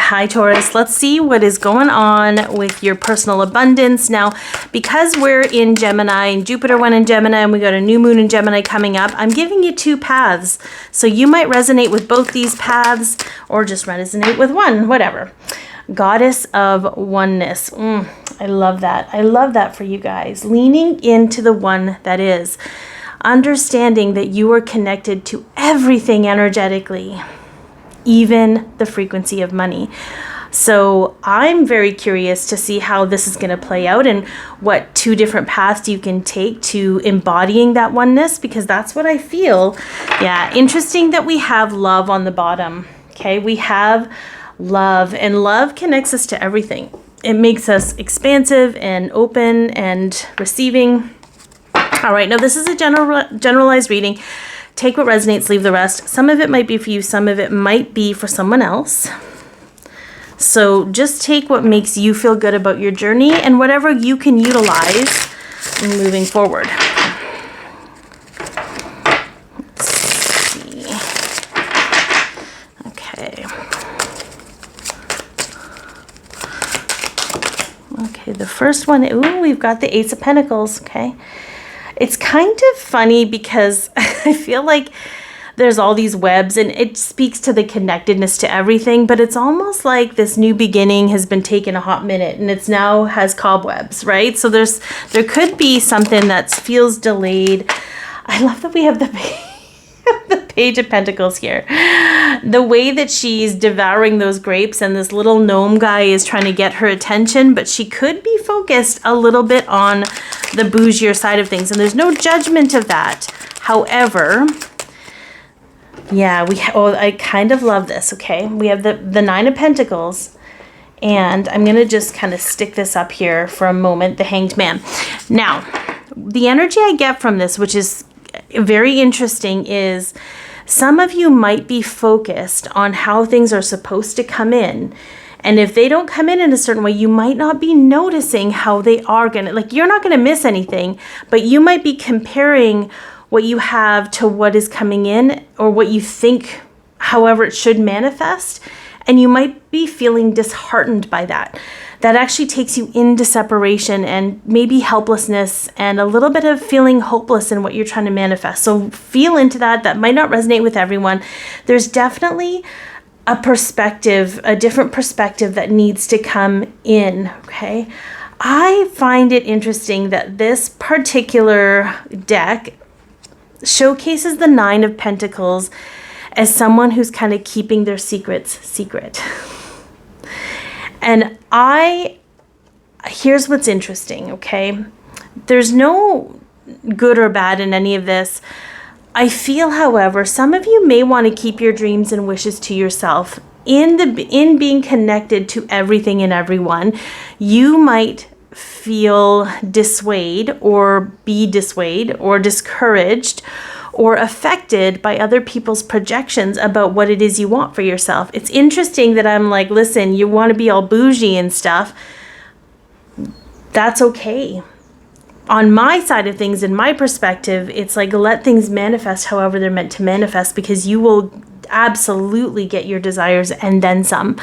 Hi, Taurus. Let's see what is going on with your personal abundance. Now, because we're in Gemini and Jupiter went in Gemini and we got a new moon in Gemini coming up, I'm giving you two paths. So you might resonate with both these paths or just resonate with one, whatever. Goddess of oneness. I love that. I love that for you guys. Leaning into the one that is. Understanding that you are connected to everything energetically, even the frequency of money. So I'm very curious to see how this is going to play out and what two different paths you can take to embodying that oneness, because that's what I feel. Yeah, interesting that we have love on the bottom. Okay, we have love, and love connects us to everything. It makes us expansive and open and receiving. All right, now this is a generalized reading. Take what resonates, leave the rest. Some of it might be for you, some of it might be for someone else. So just take what makes you feel good about your journey and whatever you can utilize in moving forward. Let's see. Okay. Okay, the first one, we've got the Ace of Pentacles, okay? It's kind of funny because I feel like there's all these webs and it speaks to the connectedness to everything, but it's almost like this new beginning has been taking a hot minute and it's now has cobwebs, right? So there could be something that feels delayed. I love that we have the Page of Pentacles here. The way that she's devouring those grapes and this little gnome guy is trying to get her attention, but she could be focused a little bit on the bougier side of things, and there's no judgment of that. However, yeah, I kind of love this, okay? We have the Nine of Pentacles, and I'm going to just kind of stick this up here for a moment, the Hanged Man. Now, the energy I get from this, which is very interesting, is some of you might be focused on how things are supposed to come in. And if they don't come in a certain way, you might not be noticing how they are going to, like, you're not going to miss anything, but you might be comparing what you have to what is coming in or what you think, however it should manifest. And you might be feeling disheartened by that. That actually takes you into separation and maybe helplessness and a little bit of feeling hopeless in what you're trying to manifest. So feel into that. That might not resonate with everyone. There's definitely a perspective, a different perspective that needs to come in, okay? I find it interesting that this particular deck showcases the Nine of Pentacles as someone who's kind of keeping their secrets secret. And here's what's interesting, okay? There's no good or bad in any of this. I feel, however, some of you may want to keep your dreams and wishes to yourself. In being connected to everything and everyone, you might feel dissuaded or be dissuaded or discouraged or affected by other people's projections about what it is you want for yourself. It's interesting that I'm like, listen, you want to be all bougie and stuff. That's okay. On my side of things, in my perspective, it's like, let things manifest however they're meant to manifest, because you will absolutely get your desires and then some.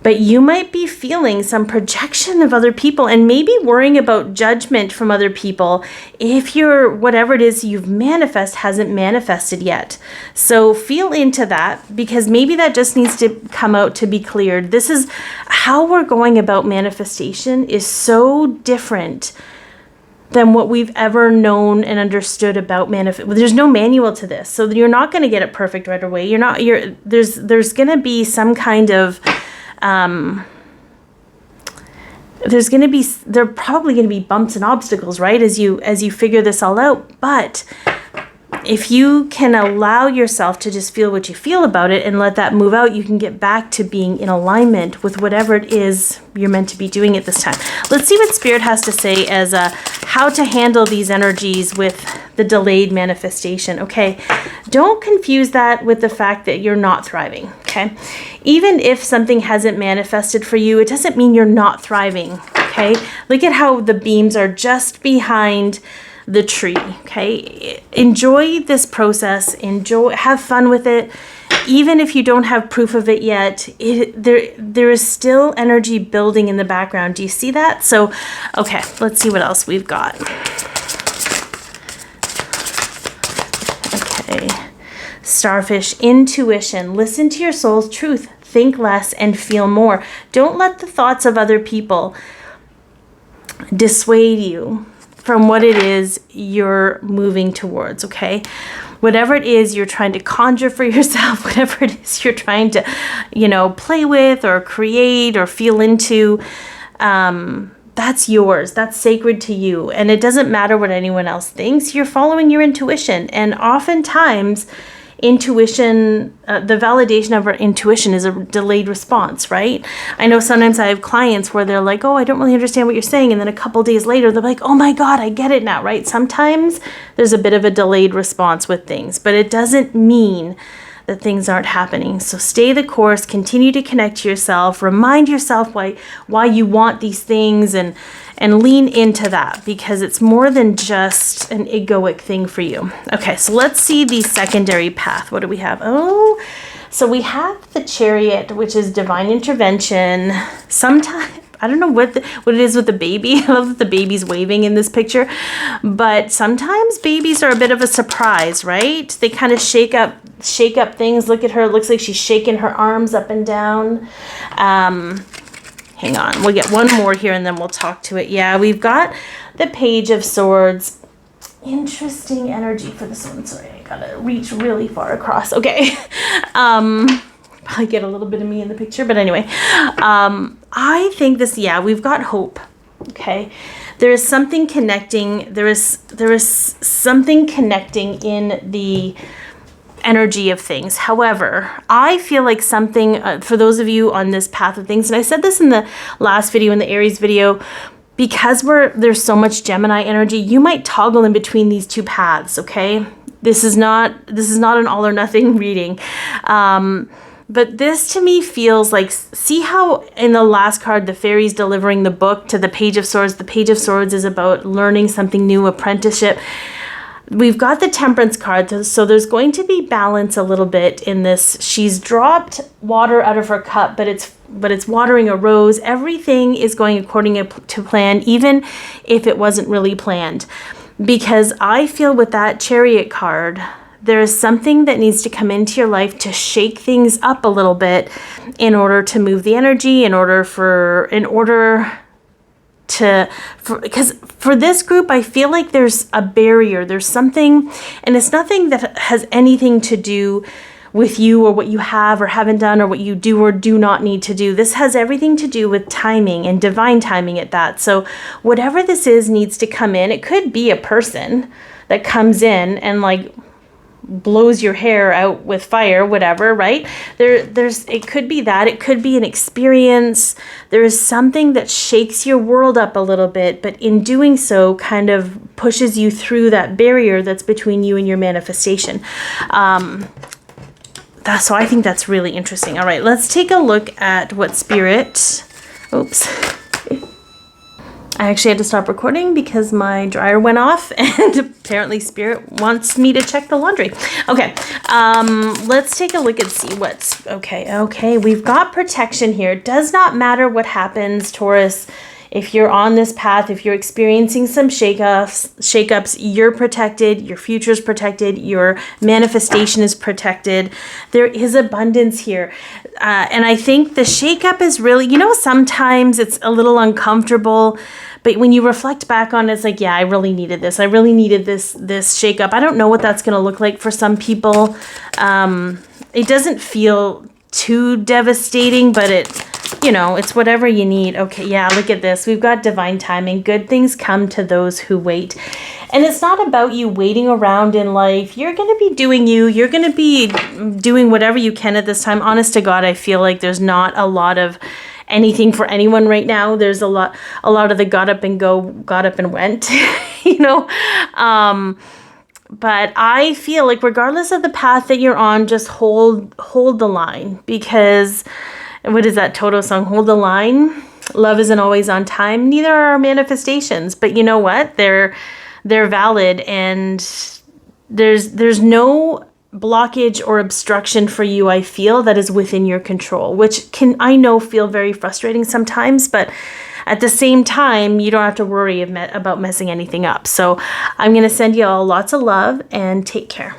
But you might be feeling some projection of other people and maybe worrying about judgment from other people if your whatever it is you've manifest hasn't manifested yet. So feel into that, because maybe that just needs to come out to be cleared. This is how we're going about manifestation is so different than what we've ever known and understood about manifest. There's no manual to this, so you're not going to get it perfect right away. There's going to be some kind of there are probably going to be bumps and obstacles, right? As you figure this all out. But if you can allow yourself to just feel what you feel about it and let that move out, you can get back to being in alignment with whatever it is you're meant to be doing at this time. Let's see what Spirit has to say as how to handle these energies with the delayed manifestation. Okay, don't confuse that with the fact that you're not thriving, okay? Even if something hasn't manifested for you, it doesn't mean you're not thriving, okay? Look at how the beams are just behind the tree, okay? Enjoy this process, have fun with it, even if you don't have proof of it yet, there is still energy building in the background. Do you see that? So, okay, let's see what else we've got. Okay. Starfish, intuition. Listen to your soul's truth. Think less and feel more. Don't let the thoughts of other people dissuade you from what it is you're moving towards, okay? Whatever it is you're trying to conjure for yourself, whatever it is you're trying to, play with or create or feel into, that's yours. That's sacred to you. And it doesn't matter what anyone else thinks. You're following your intuition. And oftentimes, intuition, the validation of our intuition is a delayed response, right? I know sometimes I have clients where they're like, oh, I don't really understand what you're saying. And then a couple days later, they're like, oh my God, I get it now, right? Sometimes there's a bit of a delayed response with things, but it doesn't mean that things aren't happening. So stay the course, continue to connect to yourself, remind yourself why you want these things, and lean into that, because it's more than just an egoic thing for you. Okay, so let's see the secondary path. What do we have? Oh, so we have the Chariot, which is divine intervention. Sometimes, I don't know what it is with the baby. I love that the baby's waving in this picture. But sometimes babies are a bit of a surprise, right? They kind of shake up things. Look at her. It looks like she's shaking her arms up and down. Hang on. We'll get one more here and then we'll talk to it. Yeah, we've got the Page of Swords. Interesting energy for this one. Sorry, I gotta reach really far across. Okay. Probably get a little bit of me in the picture, but anyway. I think this, we've got hope. Okay. There is something connecting. There is something connecting in the energy of things. However, I feel like something, for those of you on this path of things, and I said this in the last video, in the Aries video, because there's so much Gemini energy, you might toggle in between these two paths, okay? This is not an all or nothing reading. But this to me feels like, see how in the last card, the fairy's delivering the book to the Page of Swords. The Page of Swords is about learning something new, apprenticeship. We've got the Temperance card, so there's going to be balance a little bit in this. She's dropped water out of her cup, but it's watering a rose. Everything is going according to plan, even if it wasn't really planned. Because I feel with that Chariot card, there is something that needs to come into your life to shake things up a little bit in order to move the energy, because for this group, I feel like there's a barrier. There's something, and it's nothing that has anything to do with you or what you have or haven't done or what you do or do not need to do. This has everything to do with timing and divine timing at that. So whatever this is needs to come in. It could be a person that comes in and blows your hair out with fire, whatever, right? It could be that. It could be an experience. There is something that shakes your world up a little bit, but in doing so kind of pushes you through that barrier that's between you and your manifestation. So I think that's really interesting. All right, let's take a look at what Spirit, I actually had to stop recording because my dryer went off and apparently Spirit wants me to check the laundry. Okay, let's take a look and see what's, okay, we've got protection here. It does not matter what happens, Taurus. If you're on this path, if you're experiencing some shakeups, you're protected, your future's protected, your manifestation is protected. There is abundance here. And I think the shakeup is really, sometimes it's a little uncomfortable, but when you reflect back on it, it's like, yeah, I really needed this. I really needed this shakeup. I don't know what that's going to look like for some people. It doesn't feel too devastating, but it's whatever you need. Okay, yeah, look at this. We've got divine timing. Good things come to those who wait. And it's not about you waiting around in life. You're going to be doing you. You're going to be doing whatever you can at this time. Honest to God, I feel like there's not a lot of anything for anyone right now. There's a lot of the got up and went, But I feel like regardless of the path that you're on, just hold the line, because what is that Toto song? Hold the line. Love isn't always on time. Neither are our manifestations. But you know what? They're valid, and there's no blockage or obstruction for you, I feel, that is within your control, which can, I know, feel very frustrating sometimes, but at the same time, you don't have to worry about messing anything up. So I'm going to send you all lots of love and take care.